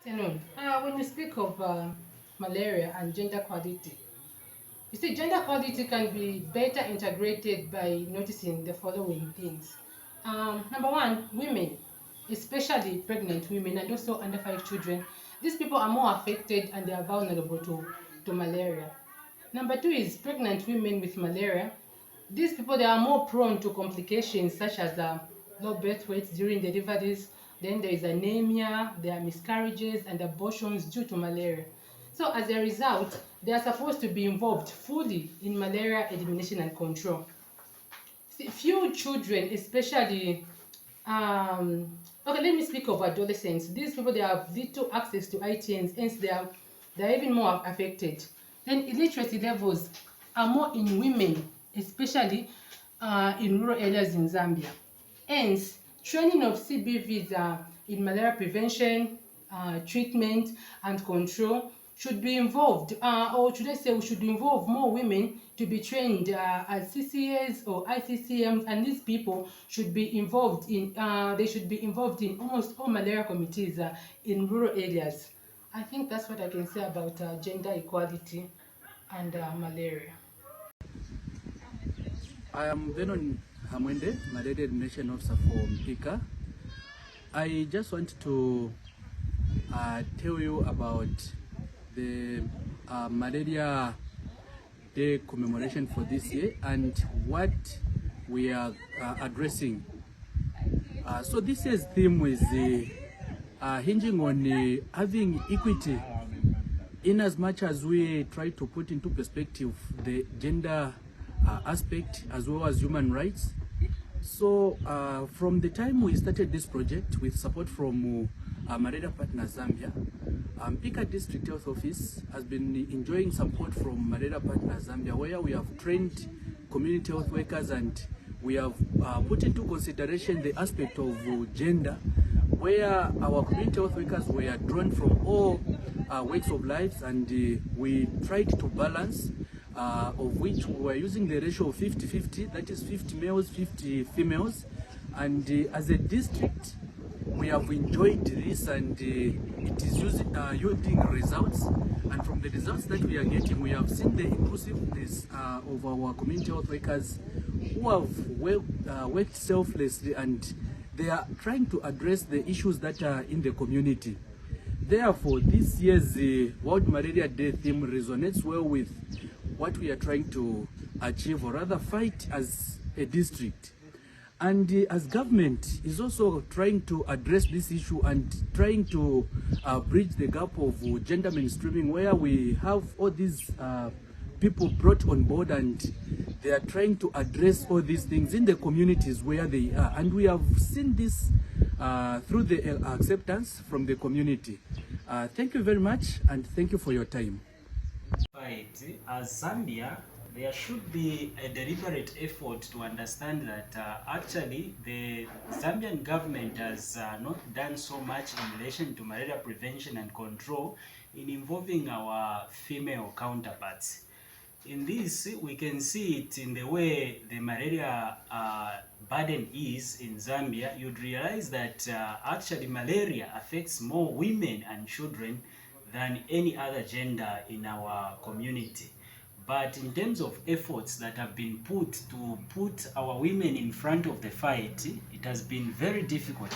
When you speak of malaria and gender equality, you see, gender equality can be better integrated by noticing the following things. Number one, women, especially pregnant women and also under five children, these people are more affected and they are vulnerable to malaria. Number two is pregnant women with malaria. These people, they are more prone to complications such as low birth weight during deliveries. Then there is anemia, there are miscarriages and abortions due to malaria. So as a result, they are supposed to be involved fully in malaria elimination and control. See, few children, especially, okay, let me speak of adolescents. These people, they have little access to ITNs, hence they are even more affected. Then illiteracy levels are more in women, especially in rural areas in Zambia. Hence, training of CBVs in malaria prevention, treatment, and control should be involved, or should I say, we should involve more women to be trained as CCAs or ICCMs, and these people should be involved in. They should be involved in almost all malaria committees in rural areas. I think that's what I can say about gender equality and malaria. I am Venon Hamwende, Malaria Elimination Officer for Mpika. I just want to tell you about the Malaria Day commemoration for this year and what we are addressing. So this year's theme is hinging on having equity, in as much as we try to put into perspective the gender aspect as well as human rights. So from the time we started this project with support from Malaria Partners Zambia, Pika District Health Office has been enjoying support from Malaria Partners Zambia, where we have trained community health workers and we have put into consideration the aspect of gender, where our community health workers were drawn from all walks of life, and we tried to balance, of which we were using the ratio of 50-50, that is 50 males, 50 females, and as a district we have enjoyed this, and it is yielding results. And from the results that we are getting, we have seen the inclusiveness of our community health workers who have worked selflessly, and they are trying to address the issues that are in the community. Therefore, this year's World Malaria Day theme resonates well with what we are trying to achieve, or rather fight as a district. And as government is also trying to address this issue and trying to bridge the gap of gender mainstreaming, where we have all these people brought on board and they are trying to address all these things in the communities where they are. And we have seen this through the acceptance from the community. Thank you very much, and thank you for your time. Right. As Zambia, there should be a deliberate effort to understand that actually the Zambian government has not done so much in relation to malaria prevention and control in involving our female counterparts. In this, we can see it in the way the malaria burden is in Zambia. You'd realize that actually malaria affects more women and children than any other gender in our community. But in terms of efforts that have been put to put our women in front of the fight, it has been very difficult.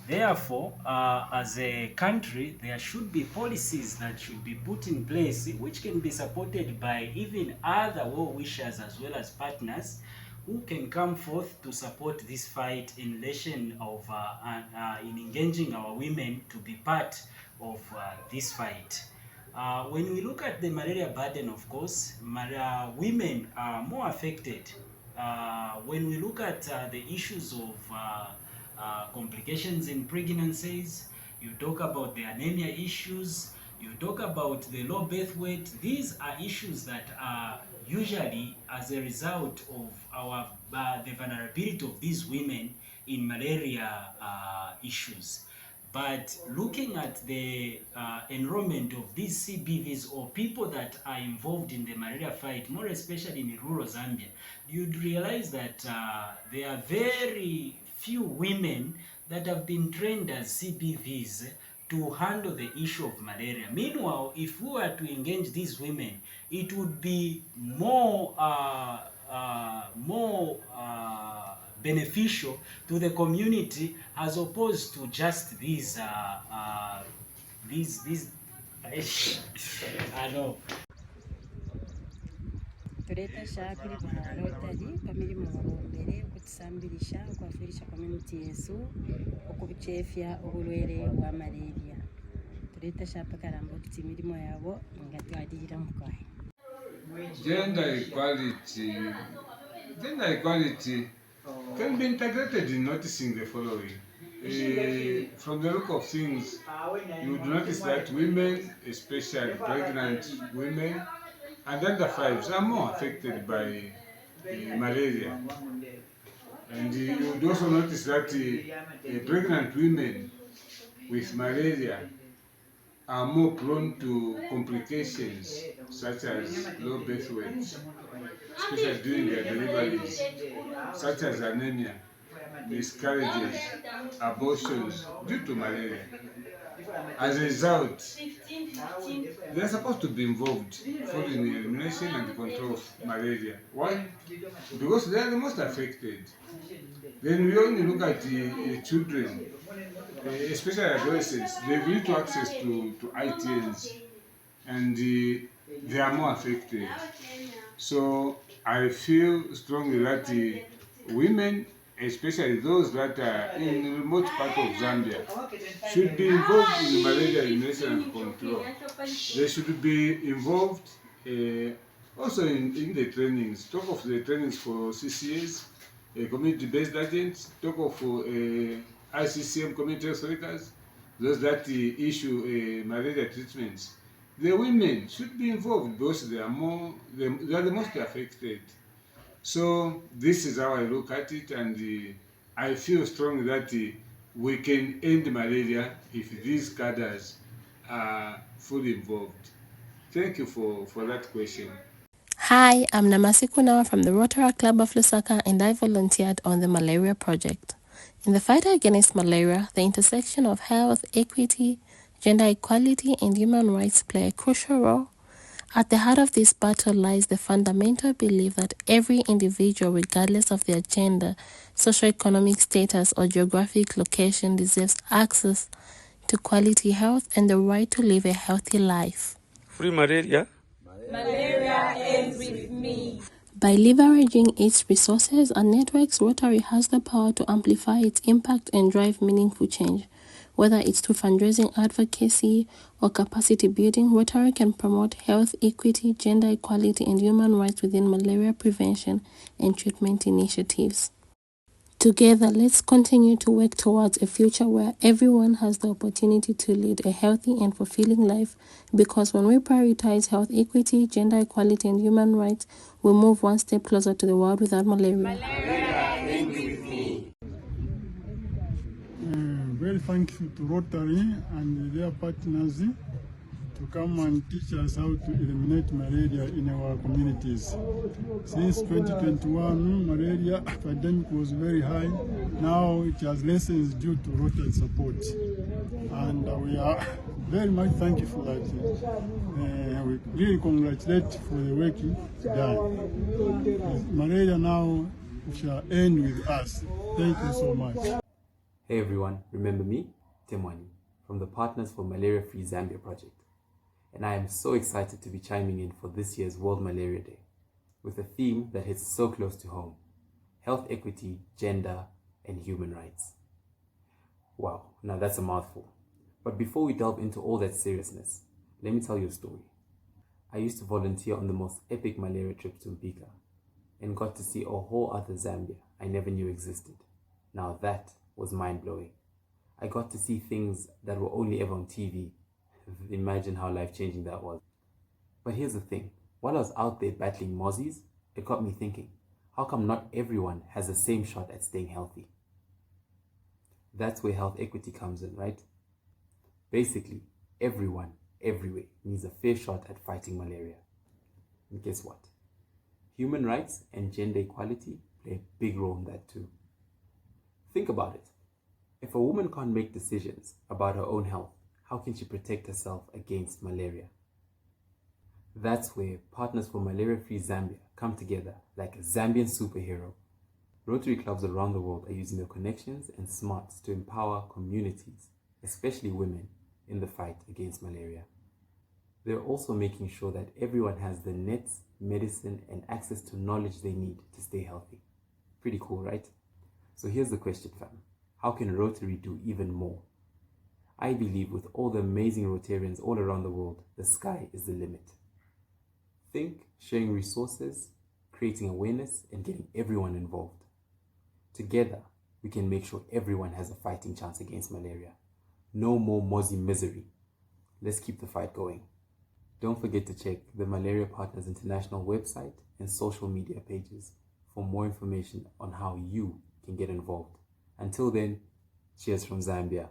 Therefore, as a country, there should be policies that should be put in place which can be supported by even other well-wishers as well as partners who can come forth to support this fight in relation of in engaging our women to be part of this fight. When we look at the malaria burden, of course, women are more affected. When we look at the issues of complications in pregnancies, you talk about the anemia issues, you talk about the low birth weight. These are issues that are usually as a result of the vulnerability of these women in malaria issues. But looking at the enrollment of these CBVs, or people that are involved in the malaria fight, more especially in rural Zambia, you'd realize that there are very few women that have been trained as CBVs to handle the issue of malaria. Meanwhile, if we were to engage these women, it would be more beneficial to the community as opposed to just these I know. Tuletasha kuli ba Rotary pamilimo mbere okutusambirisha okwafirisha community yesu okubichefya obulwere bwa malaria. Tuletasha pakaramba okuti milimo yabo ngatwadira mukwaye. Gender equality can be integrated in noticing the following. From the look of things, you would notice that women, especially pregnant women and under fives, are more affected by malaria. And you would also notice that pregnant women with malaria are more prone to complications such as low birth weights, especially during their deliveries, such as anemia, miscarriages, abortions due to malaria. As a result, they are supposed to be involved for the elimination and the control of malaria. Why? Because they are the most affected. Then we only look at the children, especially adolescents. They have little access to ITNs, and they are more affected. So I feel strongly that women, especially those that are in the remote part of Zambia, should be involved in malaria elimination and control. They should be involved also in the trainings. Talk of the trainings for CCAs, community-based agents, talk of ICCM community health workers, those that issue malaria treatments. The women should be involved because they are the most affected. So this is how I look at it, and I feel strongly that we can end malaria if these cadres are fully involved. Thank you for that question. Hi, I'm Namasi Kunawa from the Rotary Club of Lusaka, and I volunteered on the Malaria Project. In the fight against malaria, the intersection of health, equity, gender equality, and human rights play a crucial role. At the heart of this battle lies the fundamental belief that every individual, regardless of their gender, socioeconomic status, or geographic location, deserves access to quality health and the right to live a healthy life. Free malaria. Malaria ends with me. By leveraging its resources and networks, Rotary has the power to amplify its impact and drive meaningful change. Whether it's through fundraising, advocacy, or capacity building, Rotary can promote health, equity, gender equality, and human rights within malaria prevention and treatment initiatives. Together, let's continue to work towards a future where everyone has the opportunity to lead a healthy and fulfilling life, because when we prioritize health equity, gender equality, and human rights, we move one step closer to the world without malaria. Malaria ends with me. Very thankful to Rotary and their partners to come and teach us how to eliminate malaria in our communities. Since 2021, malaria pandemic was very high. Now it has lessened due to Rotary support. And we are very much thankful that we really congratulate for the work done. Malaria now shall end with us. Thank you so much. Hey everyone, remember me, Temwani, from the Partners for Malaria Free Zambia project. And I am so excited to be chiming in for this year's World Malaria Day, with a theme that hits so close to home: health equity, gender, and human rights. Wow, now that's a mouthful. But before we delve into all that seriousness, let me tell you a story. I used to volunteer on the most epic malaria trip to Mbika, and got to see a whole other Zambia I never knew existed. Now that was mind-blowing. I got to see things that were only ever on TV. Imagine how life-changing that was. But here's the thing. While I was out there battling mozzies, it got me thinking, how come not everyone has the same shot at staying healthy? That's where health equity comes in, right? Basically, everyone, everywhere, needs a fair shot at fighting malaria. And guess what? Human rights and gender equality play a big role in that too. Think about it. If a woman can't make decisions about her own health, how can she protect herself against malaria? That's where Partners for Malaria-Free Zambia come together like a Zambian superhero. Rotary clubs around the world are using their connections and smarts to empower communities, especially women, in the fight against malaria. They're also making sure that everyone has the nets, medicine, and access to knowledge they need to stay healthy. Pretty cool, right? So here's the question, fam. How can Rotary do even more? I believe with all the amazing Rotarians all around the world, the sky is the limit. Think sharing resources, creating awareness, and getting everyone involved. Together, we can make sure everyone has a fighting chance against malaria. No more mozzie misery. Let's keep the fight going. Don't forget to check the Malaria Partners International website and social media pages for more information on how you can get involved. Until then, cheers from Zambia.